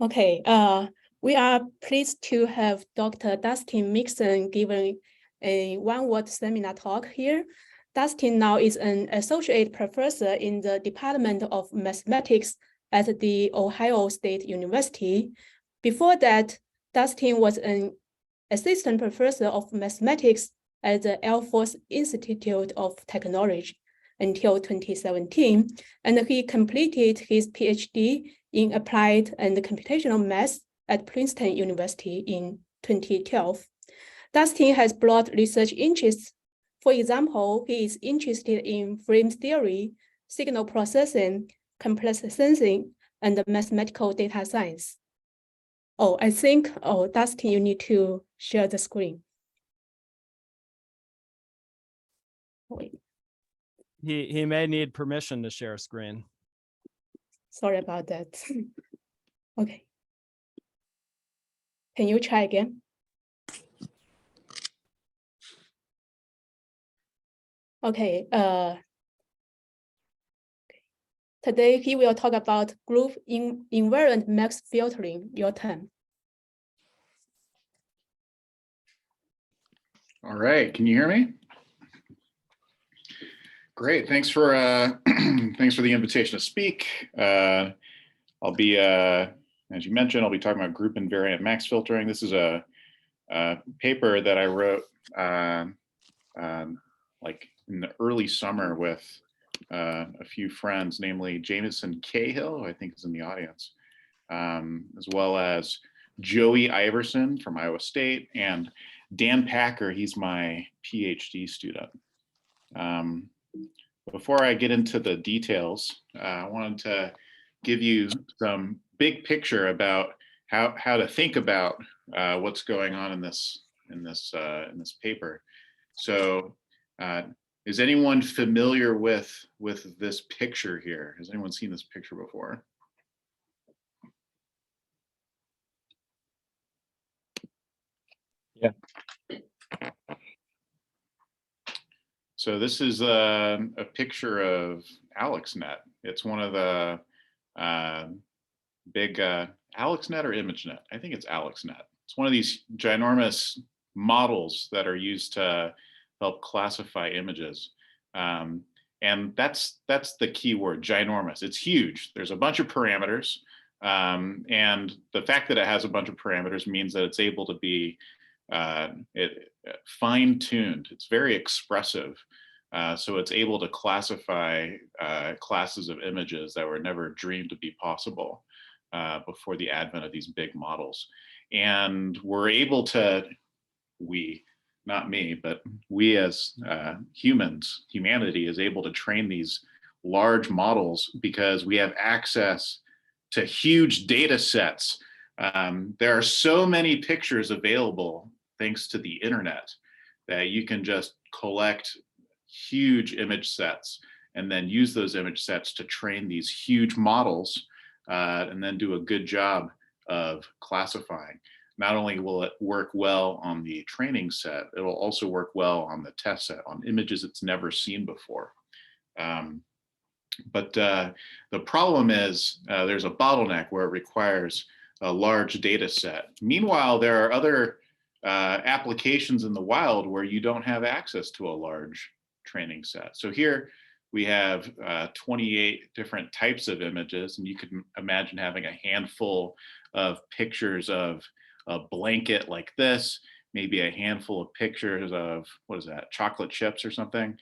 Okay, we are pleased to have Dr. Dustin Mixon giving a one-word seminar talk here. Dustin now is an associate professor in the Department of Mathematics at the Ohio State University. Before that, Dustin was an assistant professor of mathematics at the Air Force Institute of Technology until 2017, and he completed his PhD in applied and computational math at Princeton University in 2012. Dustin has broad research interests. For example, he is interested in frame theory, signal processing, complex sensing, and mathematical data science. Oh, I think, Dustin, you need to share the screen. Wait. He may need permission to share screen. Sorry about that. Okay. Can you try again? Okay. Today he will talk about group-invariant max filtering. Your turn. All right. Can you hear me? Great. Thanks for thanks for the invitation to speak. I'll be, as you mentioned, I'll be talking about group-invariant max filtering. This is a paper that I wrote like in the early summer with a few friends, namely Jameson Cahill, who I think is in the audience, as well as Joey Iverson from Iowa State, and Dan Packer, he's my PhD student. Before I get into the details, I wanted to give you some big picture about how to think about what's going on in this paper. So, is anyone familiar with this picture here? Has anyone seen this picture before? Yeah. So this is a picture of AlexNet. It's one of the big AlexNet or ImageNet. I think it's AlexNet. It's one of these ginormous models that are used to help classify images. And that's the key word, ginormous. It's huge. There's a bunch of parameters. And the fact that it has a bunch of parameters means that it's able to be fine-tuned. It's very expressive. So it's able to classify classes of images that were never dreamed to be possible before the advent of these big models. And we're able to, not me, but we as humans, humanity is able to train these large models because we have access to huge data sets. There are so many pictures available thanks to the internet that you can just collect huge image sets and then use those image sets to train these huge models and then do a good job of classifying. Not only will it work well on the training set, it will also work well on the test set, on images it's never seen before. But the problem is there's a bottleneck where it requires a large data set. Meanwhile, there are other applications in the wild where you don't have access to a large training set. So here we have 28 different types of images, and you can imagine having a handful of pictures of a blanket like this, maybe a handful of pictures of, what is that, chocolate chips or something,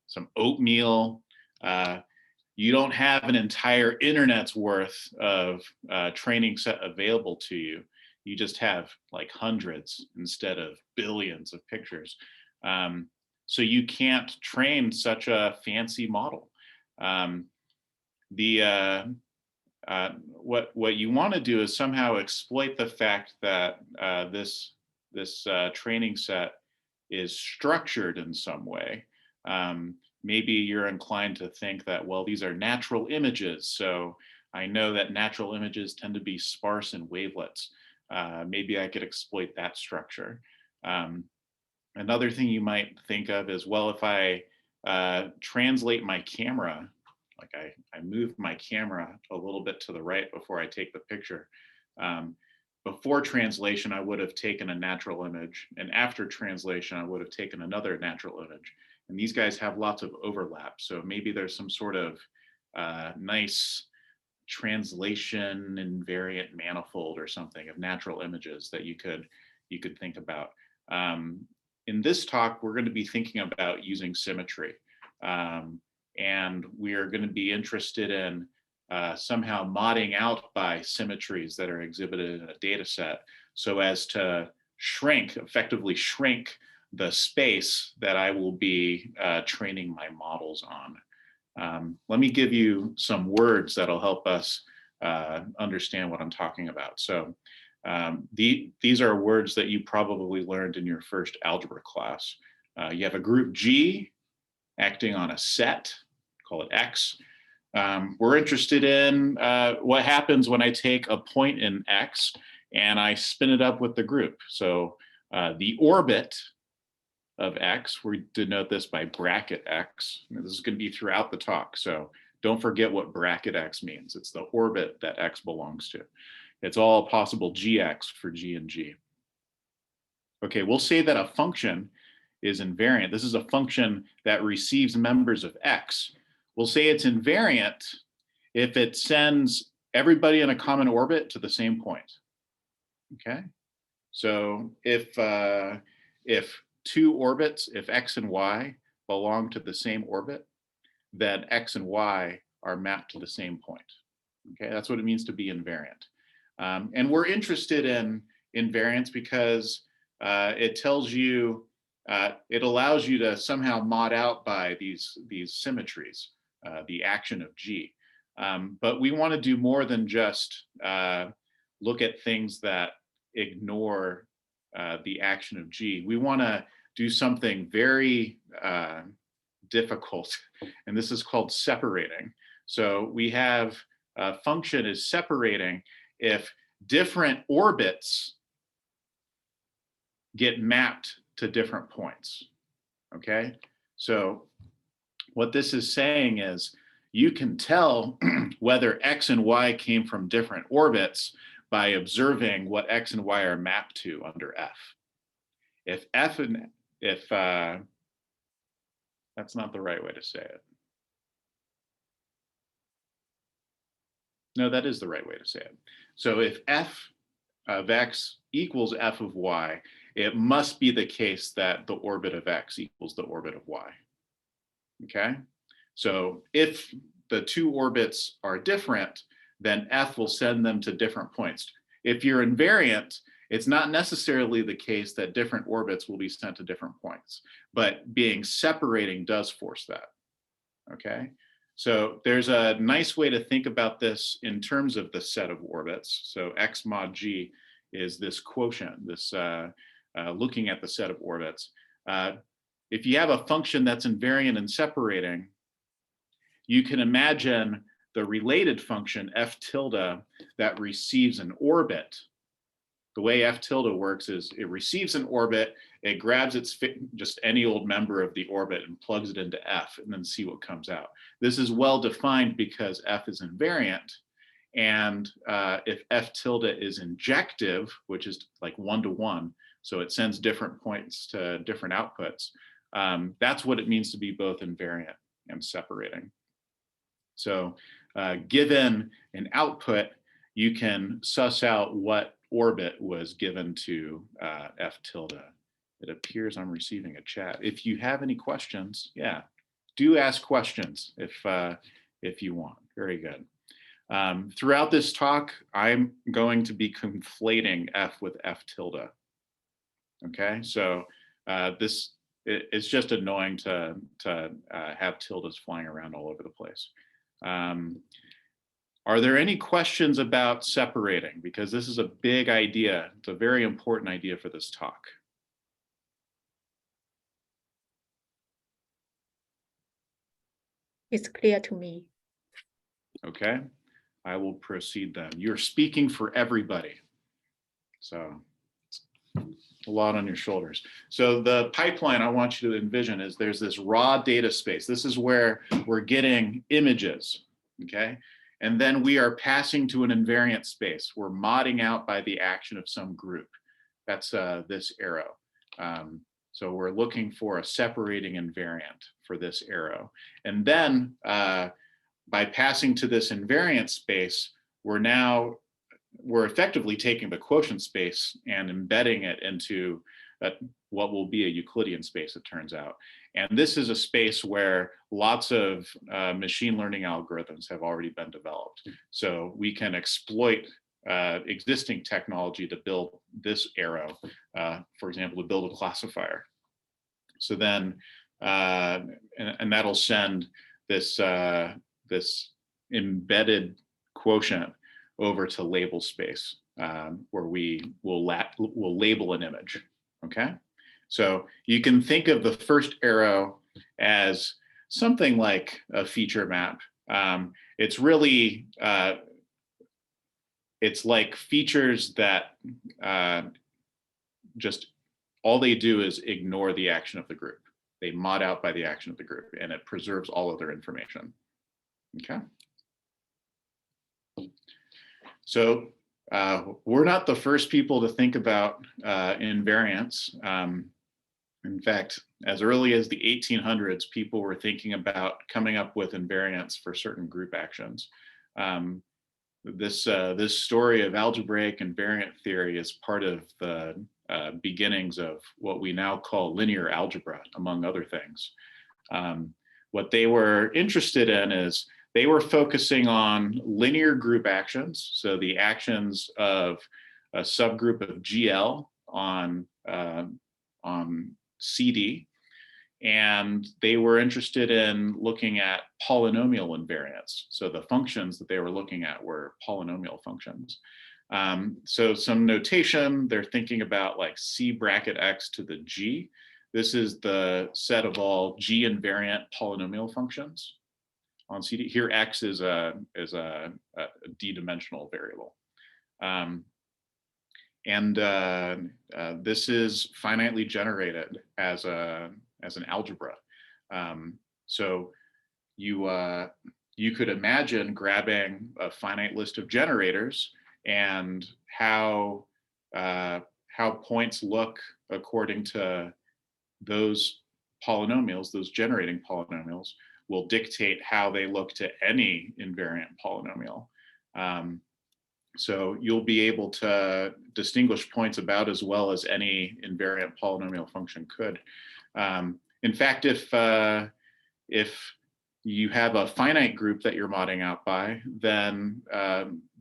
some oatmeal. You don't have an entire internet's worth of training set available to you. You just have like hundreds instead of billions of pictures. So you can't train such a fancy model. What you want to do is somehow exploit the fact that this training set is structured in some way. Maybe you're inclined to think that, well, these are natural images, so I know that natural images tend to be sparse in wavelets. Maybe I could exploit that structure. Another thing you might think of is, well, if I translate my camera like I moved my camera a little bit to the right before I take the picture. Before translation, I would have taken a natural image, and after translation, I would have taken another natural image. And these guys have lots of overlap. So maybe there's some sort of nice translation invariant manifold or something of natural images that you could think about. In this talk, we're going to be thinking about using symmetry. And we are going to be interested in somehow modding out by symmetries that are exhibited in a data set so as to effectively shrink the space that I will be training my models on. Let me give you some words that'll help us understand what I'm talking about. So these are words that you probably learned in your first algebra class. You have a group G acting on a set, call it X. We're interested in what happens when I take a point in X and I spin it up with the group. So the orbit of X, we denote this by bracket X. This is going to be throughout the talk, so don't forget what bracket X means. It's the orbit that X belongs to. It's all possible GX for G and G. Okay, we'll say that a function is invariant. This is a function that receives members of X. We'll say it's invariant if it sends everybody in a common orbit to the same point. Okay, so if two orbits, if X and Y belong to the same orbit, then X and Y are mapped to the same point. Okay, that's what it means to be invariant. And we're interested in invariance because it tells you, it allows you to somehow mod out by these symmetries, the action of G. But we want to do more than just look at things that ignore the action of G. We want to do something very difficult, and this is called separating. So we have a function is separating if different orbits get mapped to different points. Okay, so what this is saying is you can tell whether X and Y came from different orbits by observing what X and Y are mapped to under F. If that's not the right way to say it. No, that is the right way to say it. So if F of X equals F of Y, it must be the case that the orbit of X equals the orbit of Y. Okay, so if the two orbits are different, then F will send them to different points. If you're invariant, it's not necessarily the case that different orbits will be sent to different points, but being separating does force that. Okay, so there's a nice way to think about this in terms of the set of orbits. So X mod G is this quotient, this looking at the set of orbits. If you have a function that's invariant and separating, you can imagine the related function f tilde that receives an orbit. The way f tilde works is it receives an orbit, it grabs just any old member of the orbit and plugs it into f and then see what comes out. This is well defined because f is invariant, and if f tilde is injective, which is like 1-to-1, so it sends different points to different outputs, that's what it means to be both invariant and separating. So given an output, you can suss out what orbit was given to f tilde. It appears I'm receiving a chat. If you have any questions, yeah, do ask questions if you want. Very good. Throughout this talk, I'm going to be conflating f with f tilde. Okay, so it's just annoying to have tildes flying around all over the place. Are there any questions about separating? Because this is a big idea. It's a very important idea for this talk. It's clear to me. Okay, I will proceed then. You're speaking for everybody. So a lot on your shoulders. So the pipeline I want you to envision is there's this raw data space. This is where we're getting images, okay? And then we are passing to an invariant space. We're modding out by the action of some group. That's this arrow. So we're looking for a separating invariant for this arrow. And then by passing to this invariant space, we're effectively taking the quotient space and embedding it into what will be a Euclidean space, it turns out. And this is a space where lots of machine learning algorithms have already been developed. So we can exploit existing technology to build this arrow, for example, to build a classifier. So then, and that'll send this, this embedded quotient over to label space, where we will label an image, okay? So you can think of the first arrow as something like a feature map. It's really, it's like features that just all they do is ignore the action of the group. They mod out by the action of the group, and it preserves all of their information, okay? So we're not the first people to think about invariants. In fact, as early as the 1800s, people were thinking about coming up with invariants for certain group actions. This story of algebraic invariant theory is part of the beginnings of what we now call linear algebra, among other things. What they were interested in is they were focusing on linear group actions, so the actions of a subgroup of GL on CD, and they were interested in looking at polynomial invariants. So the functions that they were looking at were polynomial functions. So some notation, they're thinking about like C bracket X to the G. This is the set of all G invariant polynomial functions on CD. Here X is a d-dimensional variable. This is finitely generated as an algebra. So you could imagine grabbing a finite list of generators and how points look according to those polynomials, those generating polynomials, will dictate how they look to any invariant polynomial. So you'll be able to distinguish points about as well as any invariant polynomial function could. In fact, if you have a finite group that you're modding out by, then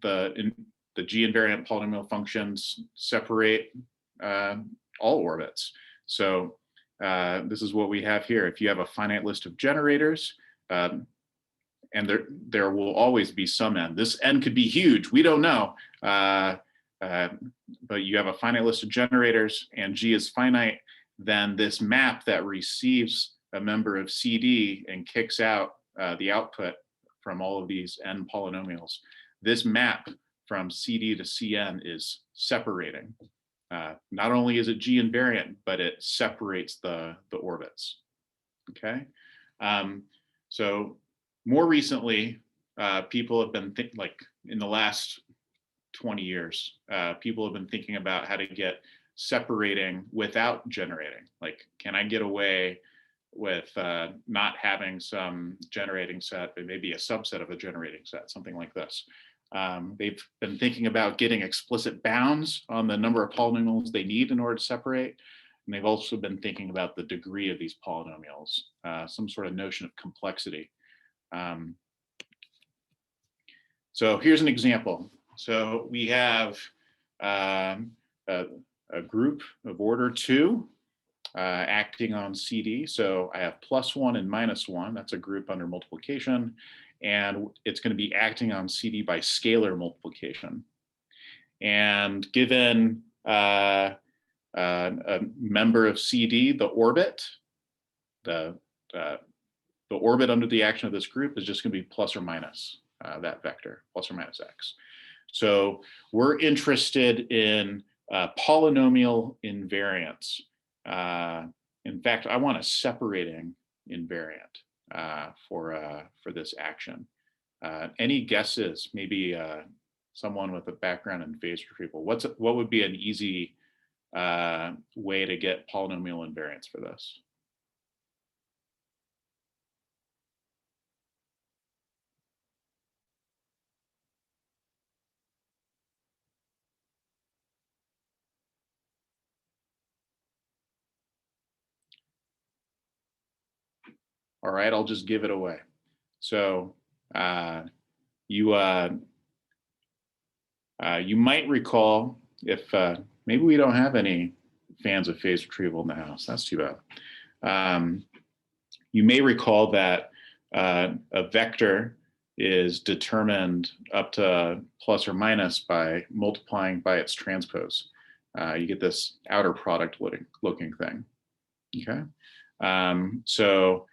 the G invariant polynomial functions separate all orbits. So this is what we have here. If you have a finite list of generators, and there will always be some n. This n could be huge, we don't know. But you have a finite list of generators and G is finite, then this map that receives a member of CD and kicks out the output from all of these n polynomials, this map from CD to Cn is separating. Not only is it G invariant, but it separates the orbits, okay? So more recently, people have been like in the last 20 years, people have been thinking about how to get separating without generating. Like, can I get away with not having some generating set, but maybe a subset of a generating set, something like this. They've been thinking about getting explicit bounds on the number of polynomials they need in order to separate. And they've also been thinking about the degree of these polynomials, some sort of notion of complexity. So here's an example. So we have a group of order 2 acting on CD. So I have +1 and -1. That's a group under multiplication. And it's going to be acting on CD by scalar multiplication. And given a member of CD, the orbit, the orbit under the action of this group is just going to be plus or minus that vector, plus or minus x. So we're interested in polynomial invariance. In fact, I want a separating invariant for this action. Any guesses? Maybe someone with a background in phase retrieval. What would be an easy way to get polynomial invariance for this? All right, I'll just give it away. So you might recall, if maybe we don't have any fans of phase retrieval in the house, that's too bad. You may recall that a vector is determined up to plus or minus by multiplying by its transpose. You get this outer product looking thing, okay? So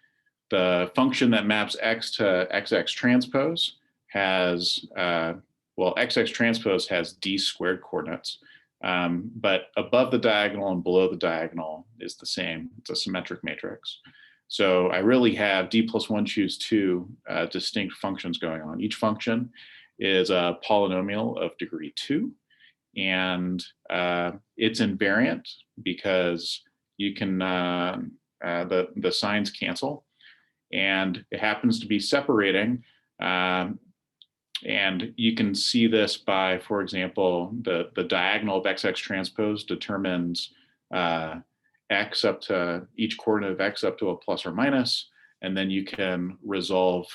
the function that maps x to xx transpose has, well, xx transpose has d squared coordinates, but above the diagonal and below the diagonal is the same. It's a symmetric matrix. So I really have d plus 1 choose 2 distinct functions going on. Each function is a polynomial of degree 2, and it's invariant because you can, the signs cancel, and it happens to be separating. And you can see this by, for example, the diagonal of xx transpose determines x up to each coordinate of x up to a plus or minus, and then you can resolve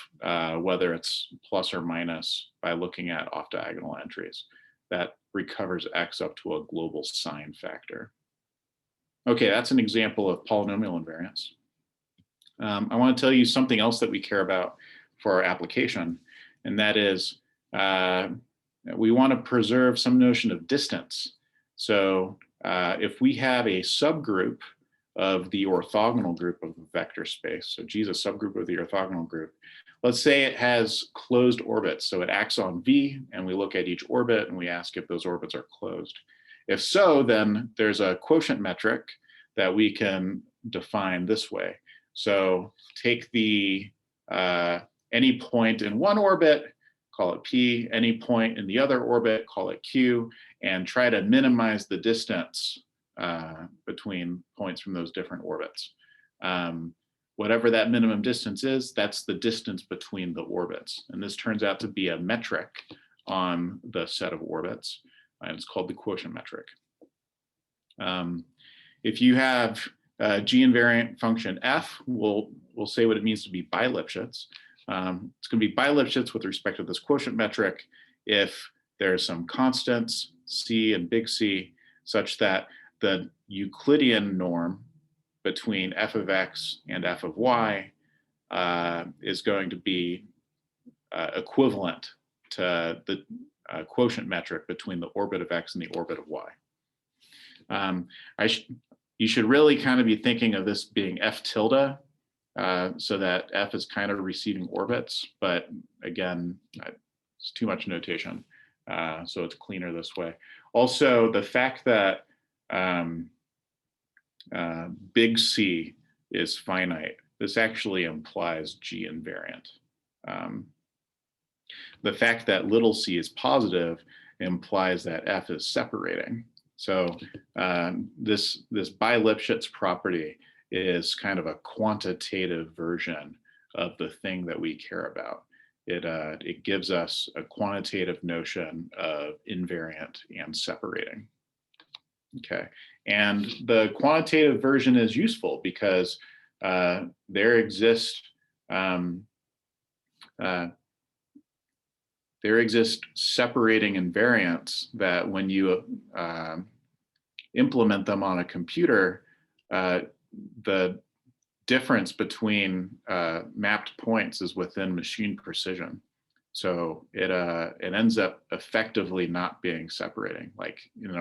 whether it's plus or minus by looking at off diagonal entries. That recovers x up to a global sign factor. Okay, that's an example of polynomial invariance. I want to tell you something else that we care about for our application, and that is we want to preserve some notion of distance. So if we have a subgroup of the orthogonal group of the vector space, so G is a subgroup of the orthogonal group, let's say it has closed orbits. So it acts on V, and we look at each orbit and we ask if those orbits are closed. If so, then there's a quotient metric that we can define this way. So take the any point in one orbit, call it P, any point in the other orbit, call it Q, and try to minimize the distance between points from those different orbits. Whatever that minimum distance is, that's the distance between the orbits. And this turns out to be a metric on the set of orbits, and it's called the quotient metric. If you have G invariant function f, we'll say what it means to be bilipschitz. It's going to be bilipschitz with respect to this quotient metric if there's some constants, C and big C, such that the Euclidean norm between f of x and f of y is going to be equivalent to the quotient metric between the orbit of x and the orbit of y. You should really kind of be thinking of this being f tilde, so that f is kind of receiving orbits, but again, it's too much notation, so it's cleaner this way. Also, the fact that big C is finite, this actually implies G invariant. The fact that little c is positive implies that f is separating. So this bilipschitz property is kind of a quantitative version of the thing that we care about. It gives us a quantitative notion of invariant and separating. Okay, and the quantitative version is useful because there exist separating invariants that when you implement them on a computer, the difference between mapped points is within machine precision. So it ends up effectively not being separating, like in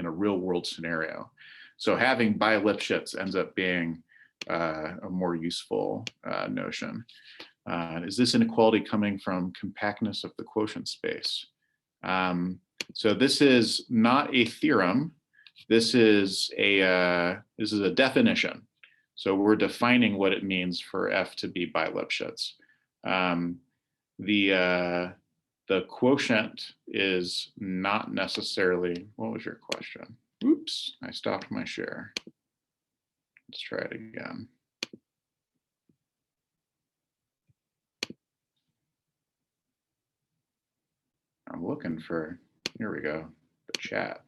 a real world scenario. So having bilipschitz ends up being a more useful notion. Is this inequality coming from compactness of the quotient space? So this is not a theorem. this is a definition. So we're defining what it means for f to be bilipschitz. The quotient is not necessarily, what was your question? Oops, I stopped my share. Let's try it again. I'm looking for, here we go, the chat.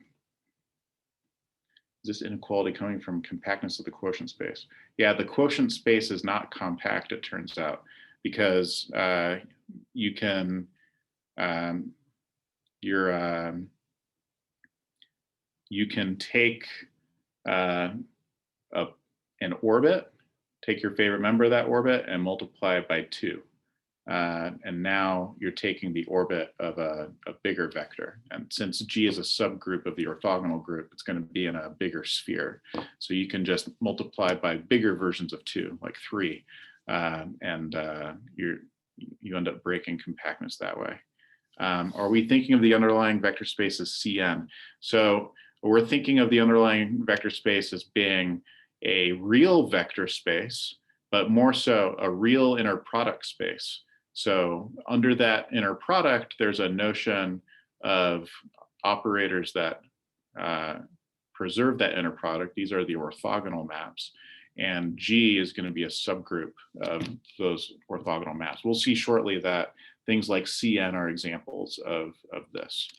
Is this inequality coming from compactness of the quotient space? Yeah, the quotient space is not compact, it turns out, because you can, you can take an orbit, take your favorite member of that orbit and multiply it by 2. And now you're taking the orbit of a bigger vector. And since G is a subgroup of the orthogonal group, it's going to be in a bigger sphere. So you can just multiply by bigger versions of 2, like 3, and you end up breaking compactness that way. Are we thinking of the underlying vector space as Cn? So we're thinking of the underlying vector space as being a real vector space, but more so a real inner product space. So under that inner product, there's a notion of operators that preserve that inner product. These are the orthogonal maps. And G is going to be a subgroup of those orthogonal maps. We'll see shortly that things like Cn are examples of this.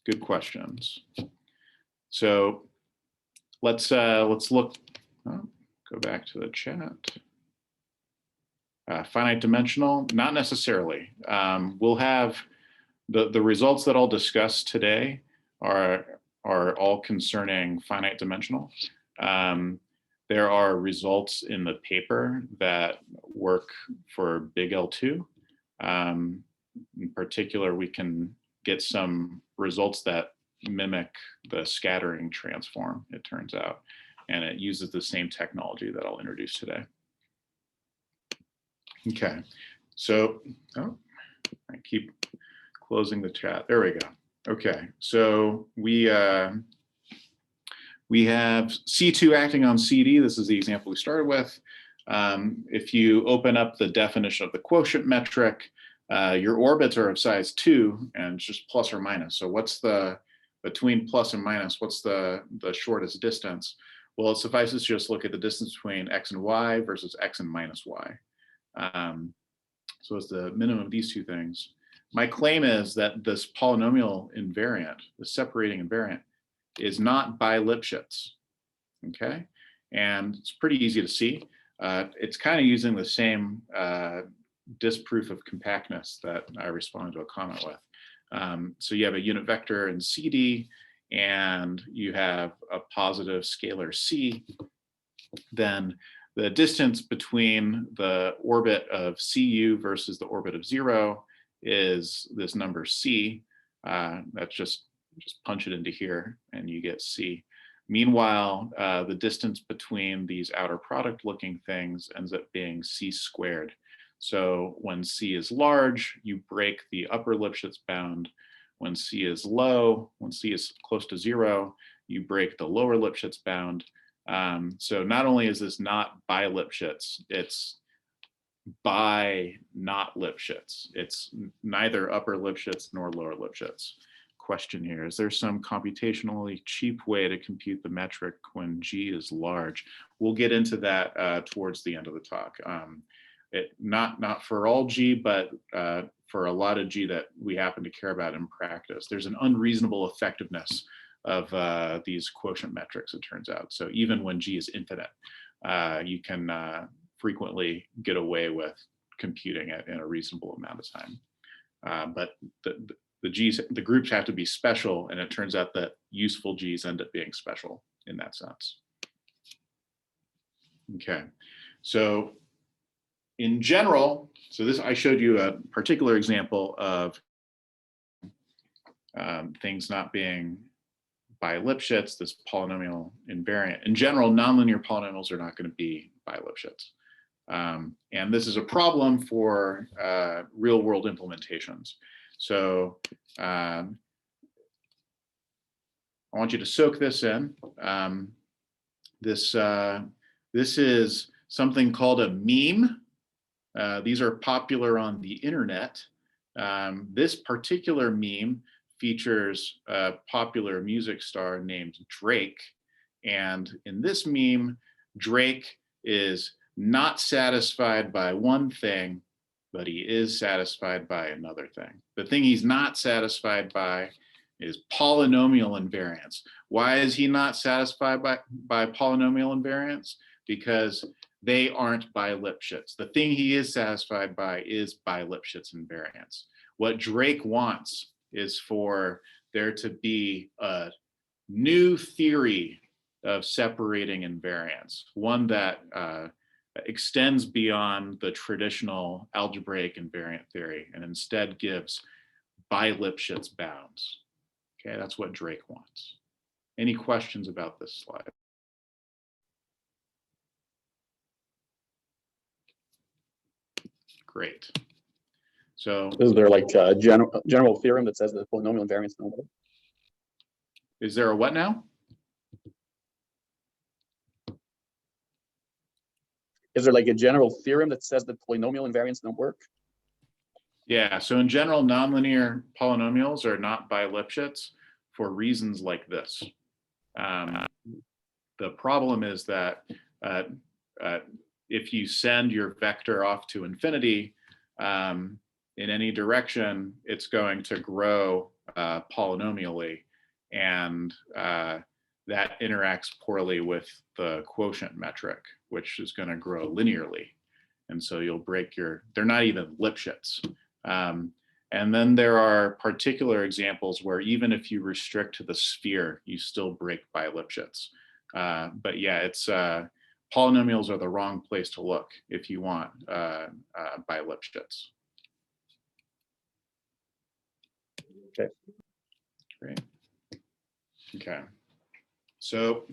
Good questions. So let's look, go back to the chat. Finite dimensional, not necessarily. We'll have the results that I'll discuss today are all concerning finite dimensional. There are results in the paper that work for big L2. In particular, we can get some results that mimic the scattering transform, it turns out, and it uses the same technology that I'll introduce today. Okay, so I keep closing the chat. There we go. Okay, so we have C2 acting on CD. This is the example we started with. If you open up the definition of the quotient metric, your orbits are of size 2 and it's just plus or minus. So what's the, between plus and minus, what's the shortest distance? Well, it suffices to just look at the distance between x and y versus x and minus y. So it's the minimum of these two things. My claim is that this polynomial invariant, the separating invariant, is not bilipschitz, okay? And it's pretty easy to see. It's kind of using the same disproof of compactness that I responded to a comment with. So you have a unit vector in CD, and you have a positive scalar C. Then the distance between the orbit of CU versus the orbit of 0 is this number C. That's just punch it into here and you get C. Meanwhile, the distance between these outer product looking things ends up being C squared. So when C is large, you break the upper Lipschitz bound. When C is low, when C is close to 0, you break the lower Lipschitz bound. So not only is this not bilipschitz, it's by not Lipschitz. It's neither upper Lipschitz nor lower Lipschitz. Question here, is there some computationally cheap way to compute the metric when G is large? We'll get into that towards the end of the talk. Not for all G, but for a lot of G that we happen to care about in practice. There's an unreasonable effectiveness of these quotient metrics, it turns out. So even when G is infinite, you can frequently get away with computing it in a reasonable amount of time. But the groups have to be special, and it turns out that useful Gs end up being special in that sense. Okay, so in general, so this, I showed you a particular example of things not being bilipschitz, this polynomial invariant. In general, nonlinear polynomials are not going to be bilipschitz. And this is a problem for real world implementations. So I want you to soak this in. This is something called a meme. These are popular on the internet. This particular meme features a popular music star named Drake. And in this meme, Drake is not satisfied by one thing, but he is satisfied by another thing. The thing he's not satisfied by is polynomial invariance. Why is he not satisfied by polynomial invariance? Because they aren't Bilipschitz. The thing he is satisfied by is Bilipschitz invariance. What Drake wants is for there to be a new theory of separating invariance, one that extends beyond the traditional algebraic invariant theory and instead gives Bilipschitz bounds. Okay, that's what Drake wants. Any questions about this slide? Great. So is there like a general theorem that says that polynomial invariance no more? Is there a what now? Is there like a general theorem that says that polynomial invariance don't work? Yeah, so in general, nonlinear polynomials are not Bilipschitz for reasons like this. The problem is that if you send your vector off to infinity in any direction, it's going to grow polynomially, and that interacts poorly with the quotient metric, which is going to grow linearly. And so you'll break they're not even Lipschitz. And then there are particular examples where even if you restrict to the sphere, you still break Bilipschitz. But yeah, it's polynomials are the wrong place to look if you want Bilipschitz. Okay. Great. Okay. So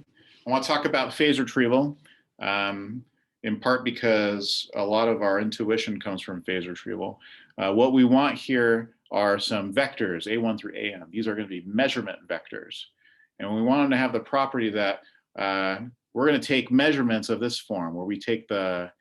I want to talk about phase retrieval, in part because a lot of our intuition comes from phase retrieval. What we want here are some vectors, A1 through AN. These are going to be measurement vectors. And we want them to have the property that we're going to take measurements of this form, where we take the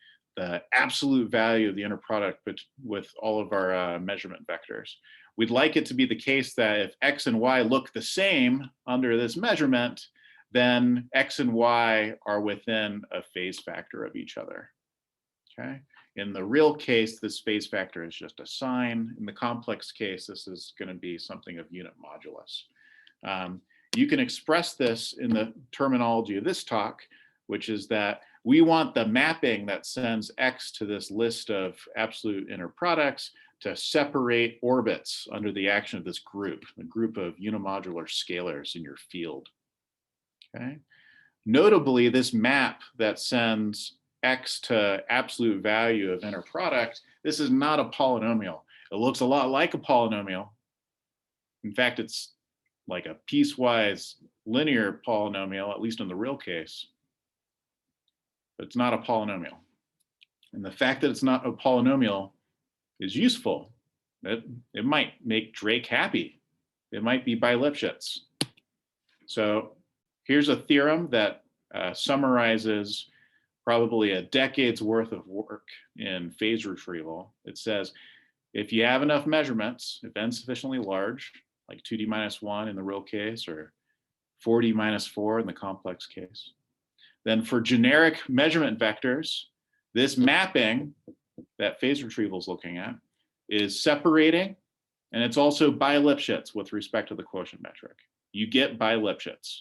absolute value of the inner product with all of our measurement vectors. We'd like it to be the case that if X and Y look the same under this measurement, then X and Y are within a phase factor of each other. Okay. In the real case, this phase factor is just a sign. In the complex case, this is going to be something of unit modulus. You can express this in the terminology of this talk, which is that we want the mapping that sends X to this list of absolute inner products to separate orbits under the action of this group, a group of unimodular scalars in your field. Okay. Notably, this map that sends X to absolute value of inner product, this is not a polynomial. It looks a lot like a polynomial. In fact, it's like a piecewise linear polynomial, at least in the real case. But it's not a polynomial. And the fact that it's not a polynomial is useful. It might make Drake happy. It might be Bilipschitz. So here's a theorem that summarizes probably a decade's worth of work in phase retrieval. It says, if you have enough measurements, if n sufficiently large, like 2d minus 1 in the real case, or 4d minus 4 in the complex case, then for generic measurement vectors, this mapping that phase retrieval is looking at is separating, and it's also Bilipschitz with respect to the quotient metric. You get Bilipschitz.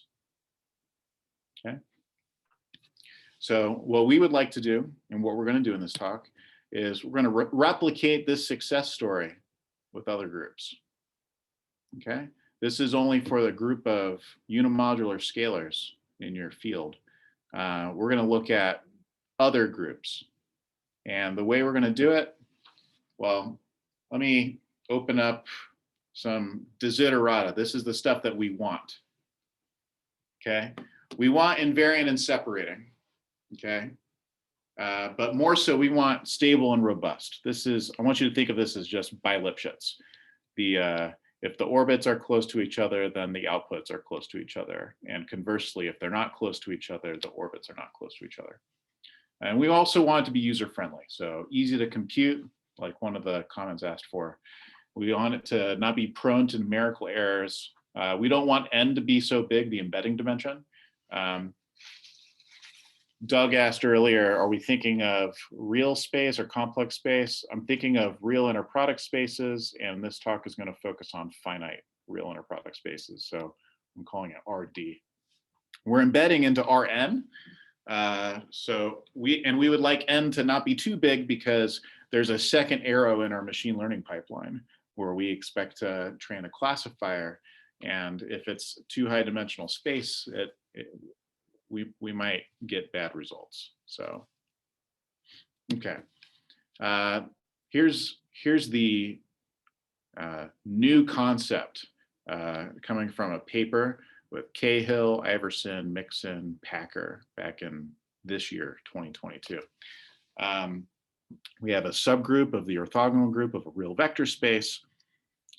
Okay. So what we would like to do, and what we're going to do in this talk, is we're going to replicate this success story with other groups. Okay. This is only for the group of unimodular scalars in your field. We're going to look at other groups. And the way we're going to do it, well, let me open up some Desiderata. This is the stuff that we want. Okay. We want invariant and separating. Okay. But more so, we want stable and robust. This is, I want you to think of this as just Bilipschitz. If the orbits are close to each other, then the outputs are close to each other. And conversely, if they're not close to each other, the orbits are not close to each other. And we also want it to be user-friendly. So easy to compute, like one of the comments asked for. We want it to not be prone to numerical errors. We don't want n to be so big, the embedding dimension. Doug asked earlier, are we thinking of real space or complex space? I'm thinking of real inner product spaces, and this talk is going to focus on finite real inner product spaces. So I'm calling it RD. We're embedding into Rn. So we would like n to not be too big because there's a second arrow in our machine learning pipeline where we expect to train a classifier. And if it's too high dimensional space, we might get bad results. So, okay. Here's the new concept coming from a paper with Cahill, Iverson, Mixon, Packer back in this year, 2022. We have a subgroup of the orthogonal group of a real vector space.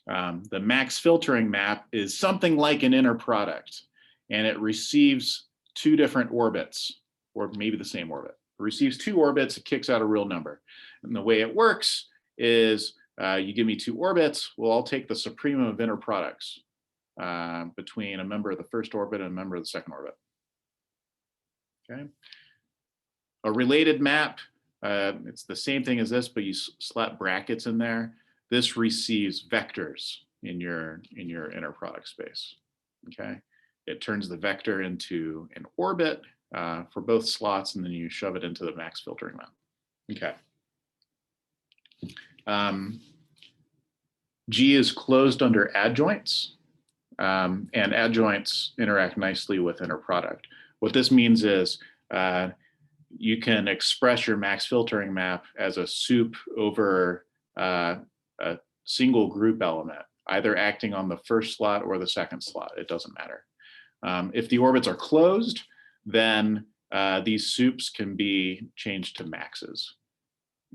The max filtering map is something like an inner product, and it receives two different orbits, or maybe the same orbit. It receives two orbits, it kicks out a real number. And the way it works is you give me two orbits, well, I'll take the supremum of inner products between a member of the first orbit and a member of the second orbit. Okay. A related map, it's the same thing as this, but you slap brackets in there. This receives vectors in your inner product space. Okay. It turns the vector into an orbit for both slots, and then you shove it into the max filtering map. Okay. G is closed under adjoints, and adjoints interact nicely with inner product. What this means is you can express your max filtering map as a soup over a single group element, either acting on the first slot or the second slot. It doesn't matter. If the orbits are closed, then these soups can be changed to maxes.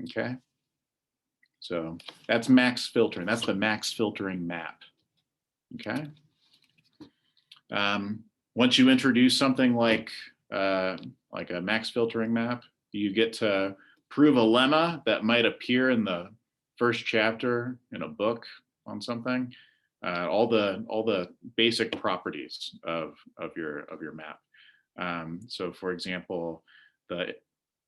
Okay. So that's max filtering. That's the max filtering map. Okay. Once you introduce something like a max filtering map, you get to prove a lemma that might appear in the first chapter in a book on something. All the basic properties of your map. So for example, the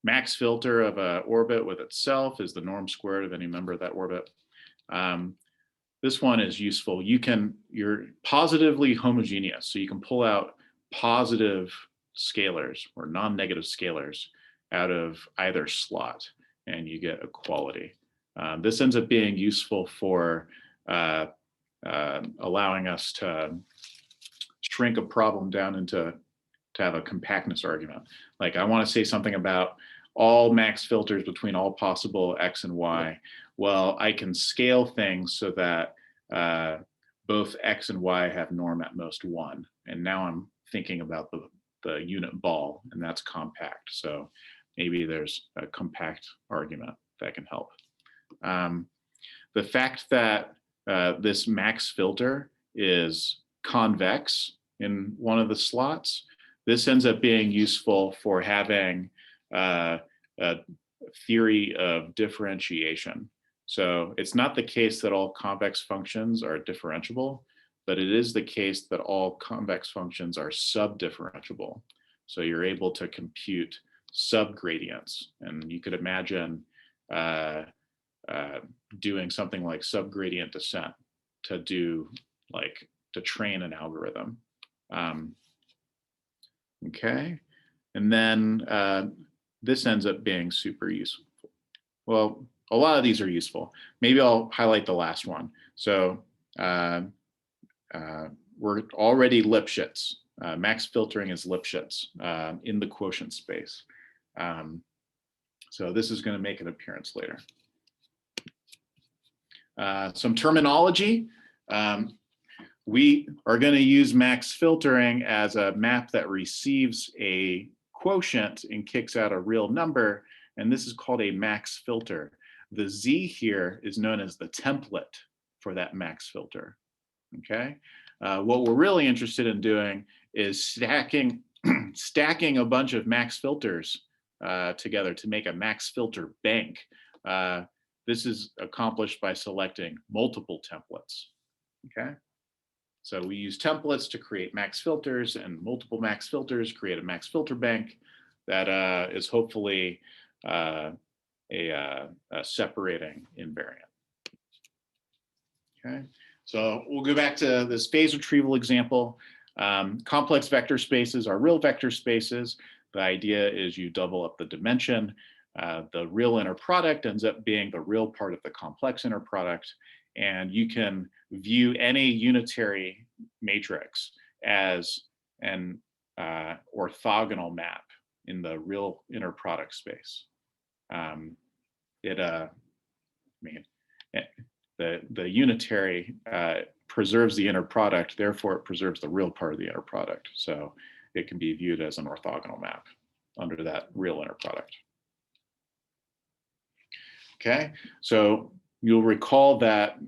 max filter of an orbit with itself is the norm squared of any member of that orbit. This one is useful. You're positively homogeneous, so you can pull out positive scalars or non-negative scalars out of either slot, and you get equality. This ends up being useful for allowing us to shrink a problem down into to have a compactness argument. Like I want to say something about all max filters between all possible X and Y. Well, I can scale things so that both X and Y have norm at most 1. And now I'm thinking about the unit ball, and that's compact. So maybe there's a compact argument that can help. The fact that this max filter is convex in one of the slots, this ends up being useful for having a theory of differentiation. So it's not the case that all convex functions are differentiable, but it is the case that all convex functions are subdifferentiable. So you're able to compute subgradients, and you could imagine doing something like subgradient descent to train an algorithm. Okay, and then this ends up being super useful. Well, a lot of these are useful. Maybe I'll highlight the last one. So we're already Lipschitz. Max filtering is Lipschitz in the quotient space. So this is going to make an appearance later. Some terminology. We are going to use max filtering as a map that receives a quotient and kicks out a real number, and this is called a max filter. The Z here is known as the template for that max filter. Okay. What we're really interested in doing is stacking a bunch of max filters together to make a max filter bank. This is accomplished by selecting multiple templates. Okay. So we use templates to create max filters, and multiple max filters create a max filter bank that is hopefully a separating invariant. Okay, so we'll go back to this phase retrieval example. Complex vector spaces are real vector spaces. The idea is you double up the dimension. The real inner product ends up being the real part of the complex inner product. And you can view any unitary matrix as an orthogonal map in the real inner product space. The unitary preserves the inner product, therefore it preserves the real part of the inner product. So it can be viewed as an orthogonal map under that real inner product. Okay, so you'll recall that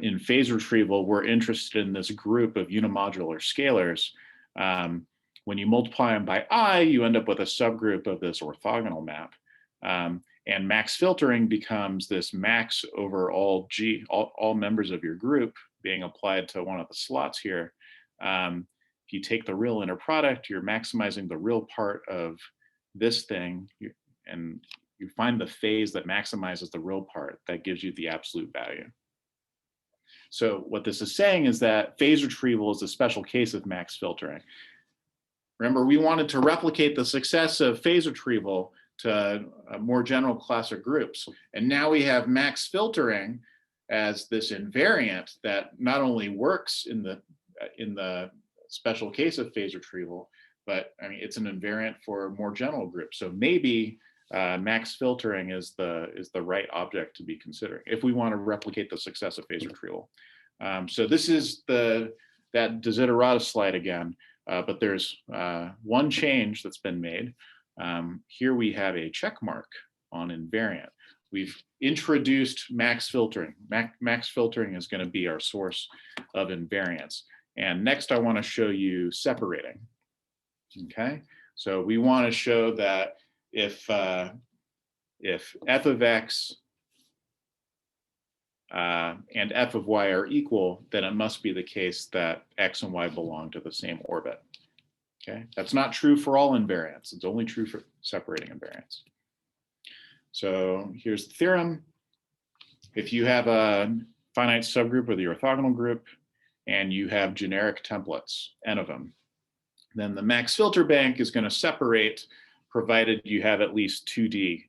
in phase retrieval, we're interested in this group of unimodular scalars. When you multiply them by I, you end up with a subgroup of this orthogonal map. And max filtering becomes this max over all G, all members of your group being applied to one of the slots here. If you take the real inner product, you're maximizing the real part of this thing, and you find the phase that maximizes the real part that gives you the absolute value. So what this is saying is that phase retrieval is a special case of max filtering. Remember, we wanted to replicate the success of phase retrieval to a more general class of groups. And now we have max filtering as this invariant that not only works in the special case of phase retrieval, but I mean, it's an invariant for more general groups. So maybe max filtering is the right object to be considering if we want to replicate the success of phase retrieval. So this is that Desiderata slide again, but there's one change that's been made. Here we have a check mark on invariant. We've introduced max filtering. Max filtering is going to be our source of invariance. And next I want to show you separating. Okay, so we want to show that if f of x and f of y are equal, then it must be the case that x and y belong to the same orbit. Okay, that's not true for all invariants. It's only true for separating invariants. So here's the theorem. If you have a finite subgroup or the orthogonal group, and you have generic templates, n of them, then the max filter bank is going to separate provided you have at least 2D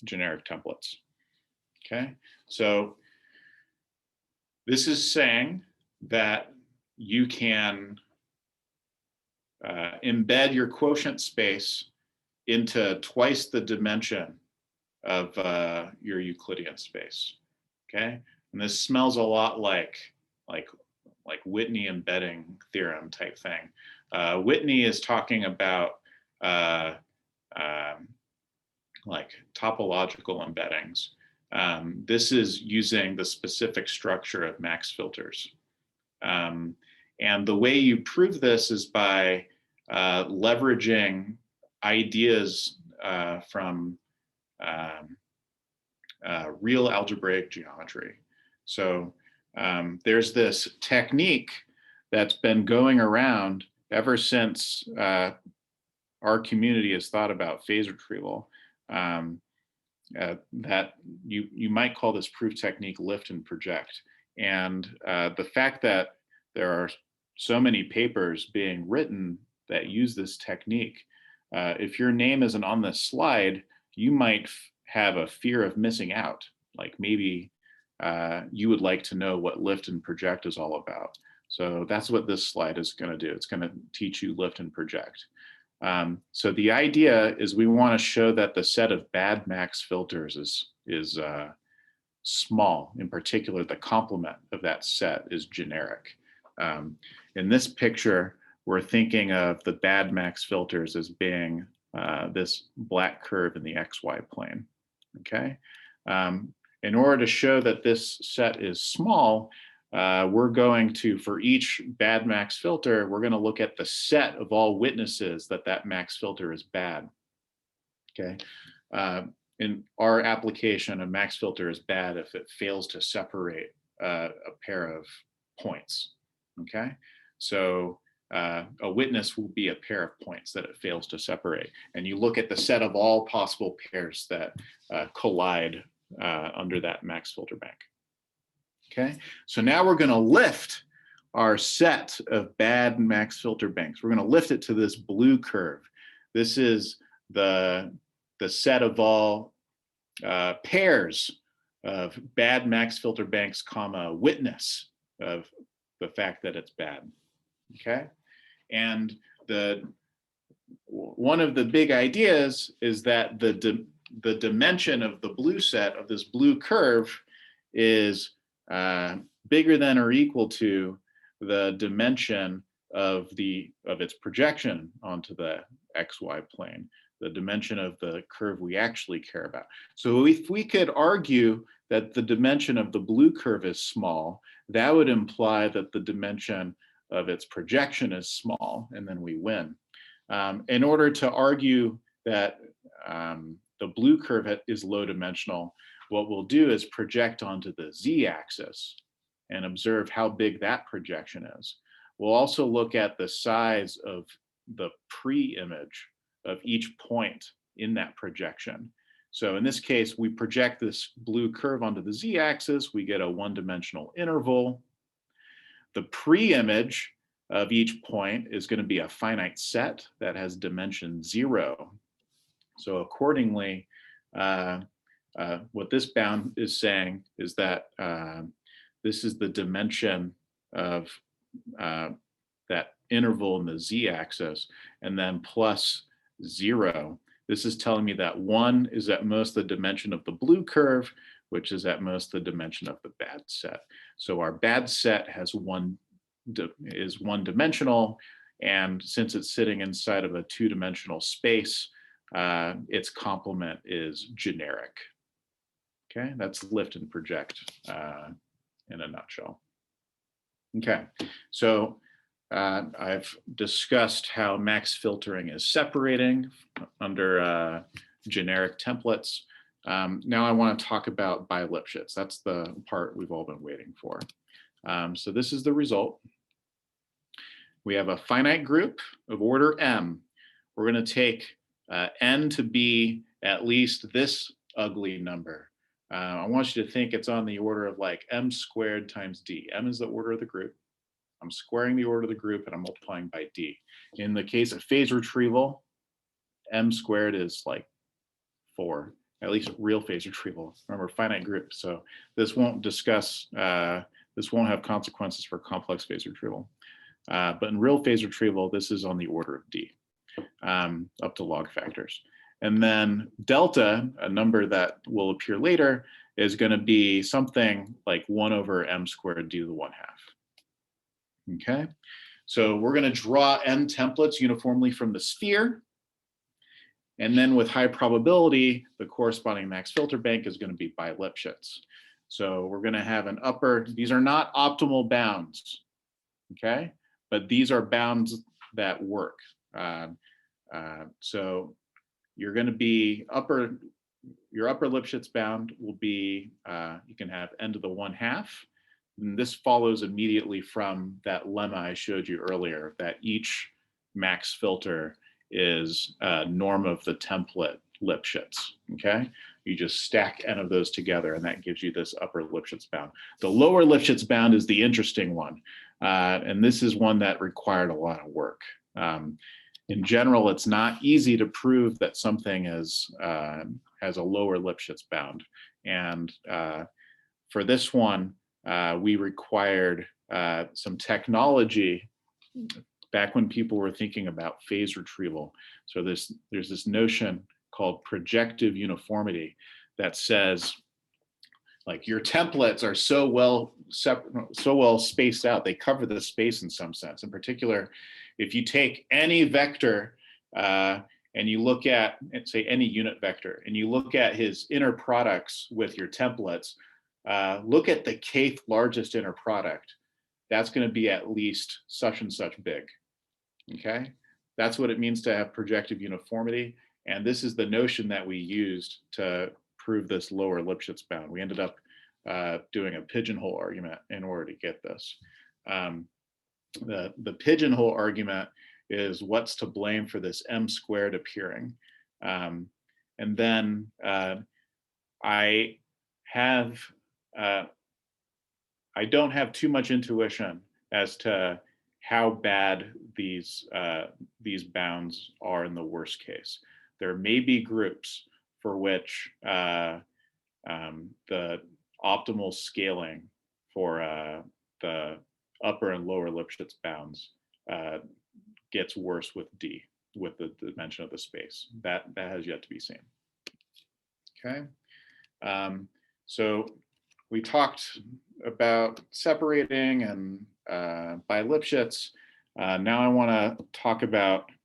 generic templates. Okay, so this is saying that you can embed your quotient space into twice the dimension of your Euclidean space. Okay, and this smells a lot like Whitney embedding theorem type thing. Whitney is talking about like topological embeddings. This is using the specific structure of max filters. And the way you prove this is by leveraging ideas from real algebraic geometry. So there's this technique that's been going around ever since our community has thought about phase retrieval, that you might call this proof technique lift and project. And the fact that there are so many papers being written that use this technique, if your name isn't on this slide, you might have a fear of missing out. Like maybe you would like to know what lift and project is all about. So that's what this slide is going to do. It's going to teach you lift and project. So the idea is we want to show that the set of bad max filters is small. In particular, the complement of that set is generic. In this picture, we're thinking of the bad max filters as being this black curve in the XY plane. Okay, in order to show that this set is small, we're going to, for each bad max filter, we're going to look at the set of all witnesses that that max filter is bad. Okay. In our application, a max filter is bad if it fails to separate a pair of points. Okay. So a witness will be a pair of points that it fails to separate. And you look at the set of all possible pairs that collide under that max filter bank. Okay, so now we're going to lift our set of bad max filter banks. We're going to lift it to this blue curve. This is the set of all pairs of bad max filter banks, comma, witness of the fact that it's bad. Okay, and one of the big ideas is that the dimension of the blue set of this blue curve is bigger than or equal to the dimension of its projection onto the XY plane, the dimension of the curve we actually care about. So if we could argue that the dimension of the blue curve is small, that would imply that the dimension of its projection is small, and then we win. In order to argue that the blue curve is low dimensional, what we'll do is project onto the z-axis and observe how big that projection is. We'll also look at the size of the pre-image of each point in that projection. So in this case, we project this blue curve onto the z-axis, we get a one-dimensional interval. The pre-image of each point is going to be a finite set that has dimension 0. So accordingly, what this bound is saying is that this is the dimension of that interval in the z-axis, and then plus 0. This is telling me that 1 is at most the dimension of the blue curve, which is at most the dimension of the bad set. So our bad set is one-dimensional, and since it's sitting inside of a two-dimensional space, its complement is generic. Okay, that's lift and project in a nutshell. Okay, so I've discussed how max filtering is separating under generic templates. Now I want to talk about bilipschitz. That's the part we've all been waiting for. So this is the result. We have a finite group of order m. We're going to take n to be at least this ugly number. I want you to think it's on the order of like m squared times d. M is the order of the group. I'm squaring the order of the group and I'm multiplying by d. In the case of phase retrieval, m squared is like 4, at least real phase retrieval. Remember, finite group. So this won't have consequences for complex phase retrieval. But in real phase retrieval, this is on the order of d, up to log factors. And then delta, a number that will appear later, is going to be something like 1 over m squared d to the 1/2. Okay, so we're going to draw n templates uniformly from the sphere. And then with high probability, the corresponding max filter bank is going to be bilipschitz. So we're going to have an upper, these are not optimal bounds, okay? But these are bounds that work. So you're going to be your upper Lipschitz bound will be, you can have n to the 1/2. And this follows immediately from that lemma I showed you earlier, that each max filter is norm of the template Lipschitz, okay? You just stack n of those together and that gives you this upper Lipschitz bound. The lower Lipschitz bound is the interesting one. And this is one that required a lot of work. In general, it's not easy to prove that something is, has a lower Lipschitz bound. And for this one, we required some technology back when people were thinking about phase retrieval. So there's this notion called projective uniformity that says, like, your templates are so well spaced out, they cover the space in some sense. In particular, if you take any vector and you look at, say, any unit vector, and you look at his inner products with your templates, look at the kth largest inner product. That's going to be at least such and such big. Okay, that's what it means to have projective uniformity. And this is the notion that we used to prove this lower Lipschitz bound. We ended up doing a pigeonhole argument in order to get this. The pigeonhole argument is what's to blame for this m squared appearing. And then I don't have too much intuition as to how bad these bounds are in the worst case. There may be groups for which the optimal scaling for the upper and lower Lipschitz bounds gets worse with D, with the dimension of the space. That has yet to be seen. Okay, so we talked about separating and by Lipschitz. Now I want to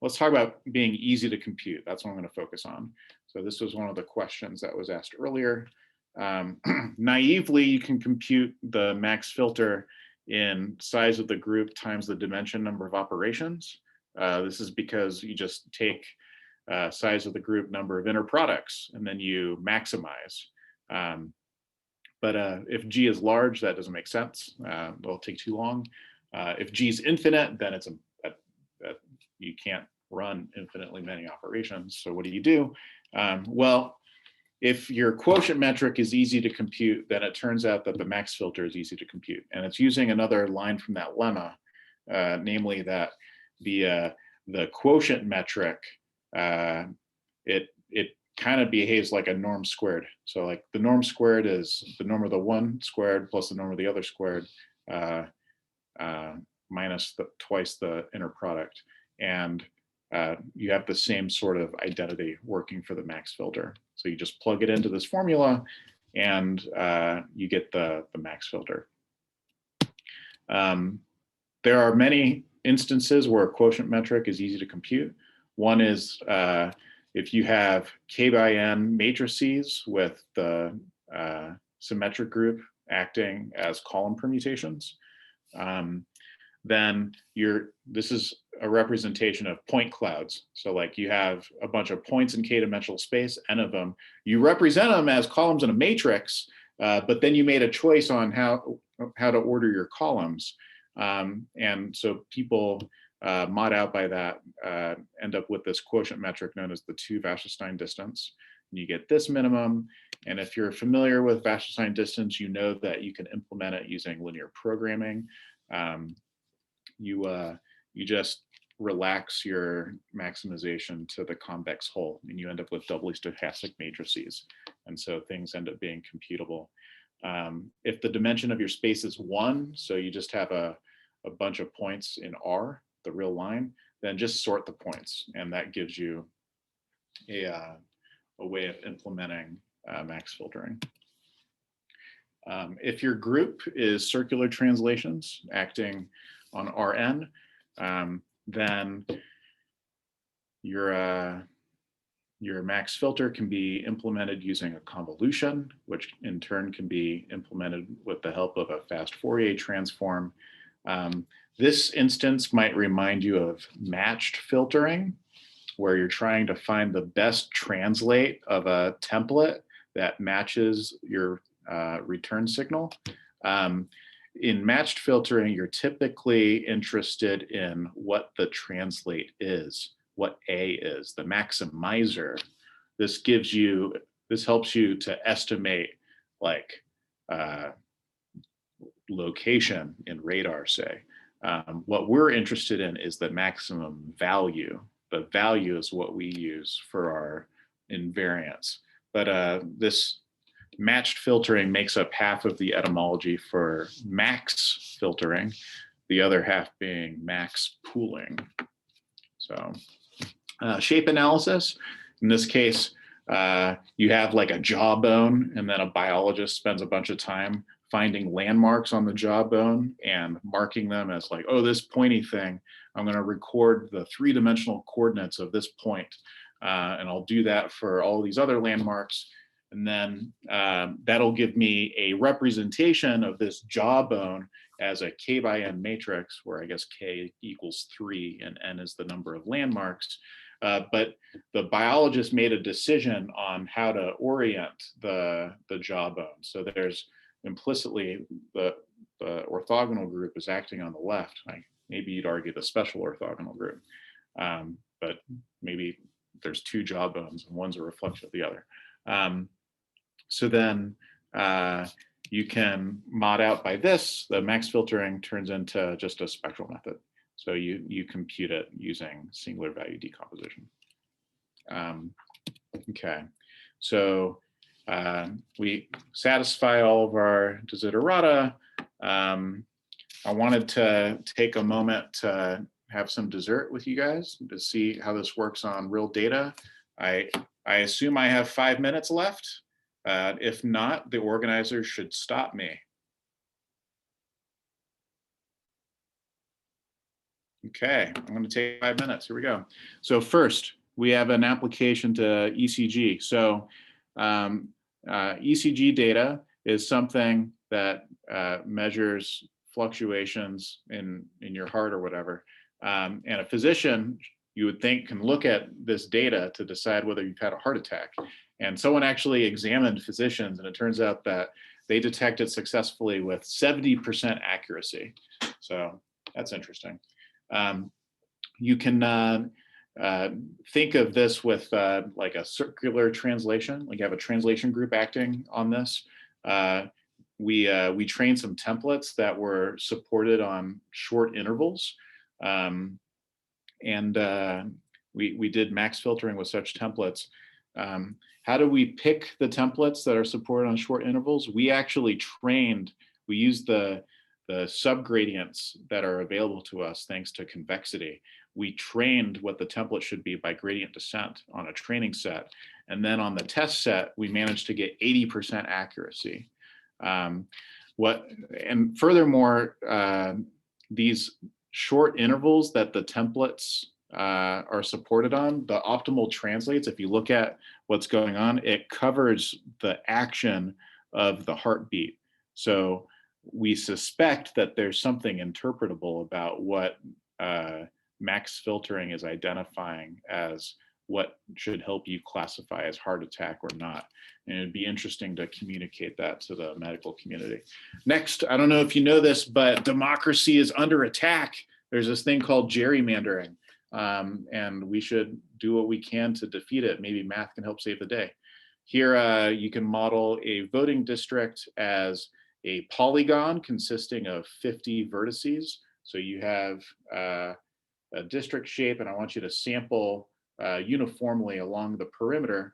let's talk about being easy to compute. That's what I'm going to focus on. So this was one of the questions that was asked earlier. Naively, you can compute the max filter in size of the group times the dimension number of operations. This is because you just take size of the group number of inner products and then you maximize. But if G is large, that doesn't make sense. It'll take too long. If G is infinite, then you can't run infinitely many operations. So what do? Well, if your quotient metric is easy to compute, then it turns out that the max filter is easy to compute. And it's using another line from that lemma, namely that the quotient metric, it kind of behaves like a norm squared. So like the norm squared is the norm of the one squared plus the norm of the other squared minus twice the inner product. And you have the same sort of identity working for the max filter. So you just plug it into this formula and you get the max filter. There are many instances where a quotient metric is easy to compute. One is if you have k by n matrices with the symmetric group acting as column permutations, then this is a representation of point clouds. So like you have a bunch of points in k-dimensional space, n of them. You represent them as columns in a matrix, but then you made a choice on how to order your columns. And so people mod out by that, end up with this quotient metric known as the 2-Wasserstein distance. And you get this minimum. And if you're familiar with Wasserstein distance, you know that you can implement it using linear programming. You just relax your maximization to the convex hull and you end up with doubly stochastic matrices. And so things end up being computable. If the dimension of your space is 1, so you just have a bunch of points in R, the real line, then just sort the points. And that gives you a way of implementing max filtering. If your group is circular translations acting on Rn, then your max filter can be implemented using a convolution, which in turn can be implemented with the help of a fast Fourier transform. This instance might remind you of matched filtering, where you're trying to find the best translate of a template that matches your return signal. In matched filtering, you're typically interested in what the translate is, what A is, the maximizer. This helps you to estimate like location in radar, say. What we're interested in is the maximum value. The value is what we use for our invariants. But this matched filtering makes up half of the etymology for max filtering, the other half being max pooling. So shape analysis, in this case, you have like a jawbone and then a biologist spends a bunch of time finding landmarks on the jawbone and marking them as like, oh, this pointy thing, I'm going to record the 3-dimensional coordinates of this point And I'll do that for all these other landmarks. And then that'll give me a representation of this jawbone as a k by n matrix, where I guess k equals 3 and n is the number of landmarks. But the biologist made a decision on how to orient the jawbone. So there's implicitly the orthogonal group is acting on the left. Maybe you'd argue the special orthogonal group, but maybe there's two jawbones and one's a reflection of the other. So then you can mod out by this. The max filtering turns into just a spectral method. So you compute it using singular value decomposition. Okay, so we satisfy all of our Desiderata. I wanted to take a moment to have some dessert with you guys to see how this works on real data. I assume I have 5 minutes left. If not, the organizers should stop me. Okay, I'm going to take 5 minutes. Here we go. So first, we have an application to ECG. So ECG data is something that measures fluctuations in your heart or whatever. And a physician, you would think, can look at this data to decide whether you've had a heart attack. And someone actually examined physicians, and it turns out that they detected successfully with 70% accuracy. So that's interesting. You can think of this with like a circular translation. Like you have a translation group acting on this. We trained some templates that were supported on short intervals. And we did max filtering with such templates. How do we pick the templates that are supported on short intervals? We actually we used the subgradients that are available to us thanks to convexity. We trained what the template should be by gradient descent on a training set. And then on the test set, we managed to get 80% accuracy. And furthermore, these short intervals that the templates are supported on, the optimal translates, if you look at what's going on, it covers the action of the heartbeat. So we suspect that there's something interpretable about what max filtering is identifying as what should help you classify as heart attack or not. And it'd be interesting to communicate that to the medical community. Next, I don't know if you know this, but democracy is under attack. There's this thing called gerrymandering, and we should do what we can to defeat it. Maybe math can help save the day. Here, you can model a voting district as a polygon consisting of 50 vertices. So you have a district shape, and I want you to sample uniformly along the perimeter.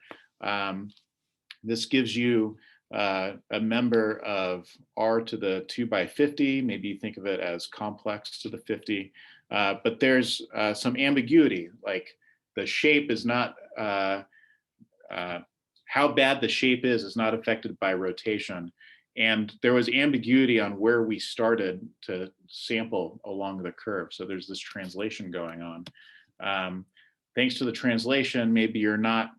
This gives you a member of R to the 2 by 50. Maybe think of it as complex to the 50. But there's some ambiguity, like the shape is not, how bad the shape is not affected by rotation. And there was ambiguity on where we started to sample along the curve. So there's this translation going on. Thanks to the translation, maybe you're not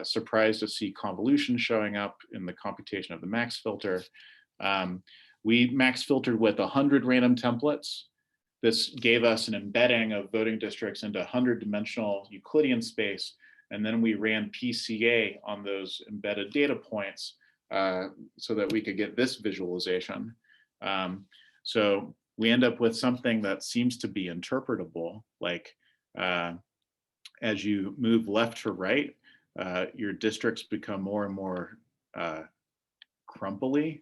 surprised to see convolution showing up in the computation of the max filter. We max filtered with 100 random templates. This gave us an embedding of voting districts into 100-dimensional Euclidean space. And then we ran PCA on those embedded data points so that we could get this visualization. So we end up with something that seems to be interpretable, like as you move left to right, your districts become more and more crinkly,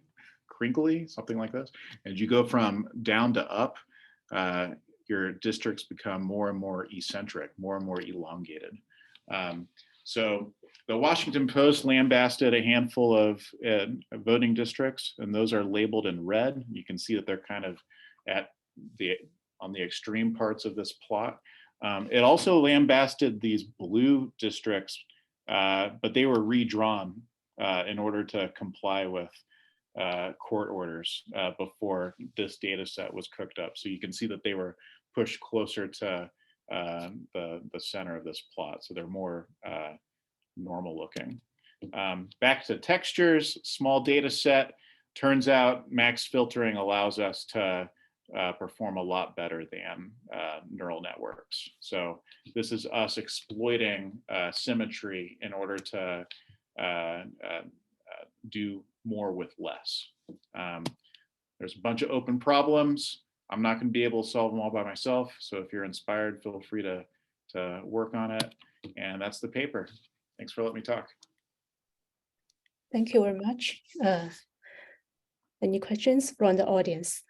something like this. As you go from down to up, your districts become more and more eccentric, more and more elongated. So the Washington Post lambasted a handful of voting districts, and those are labeled in red. You can see that they're kind of on the extreme parts of this plot. It also lambasted these blue districts, but they were redrawn in order to comply with court orders before this data set was cooked up. So you can see that they were pushed closer to the center of this plot. So they're more normal looking. Back to textures, small data set. Turns out max filtering allows us to perform a lot better than neural networks. So this is us exploiting symmetry in order to do more with less. There's a bunch of open problems. I'm not going to be able to solve them all by myself. So if you're inspired, feel free to work on it. And that's the paper. Thanks for letting me talk. Thank you very much. Any questions from the audience?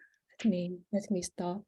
Let me stop.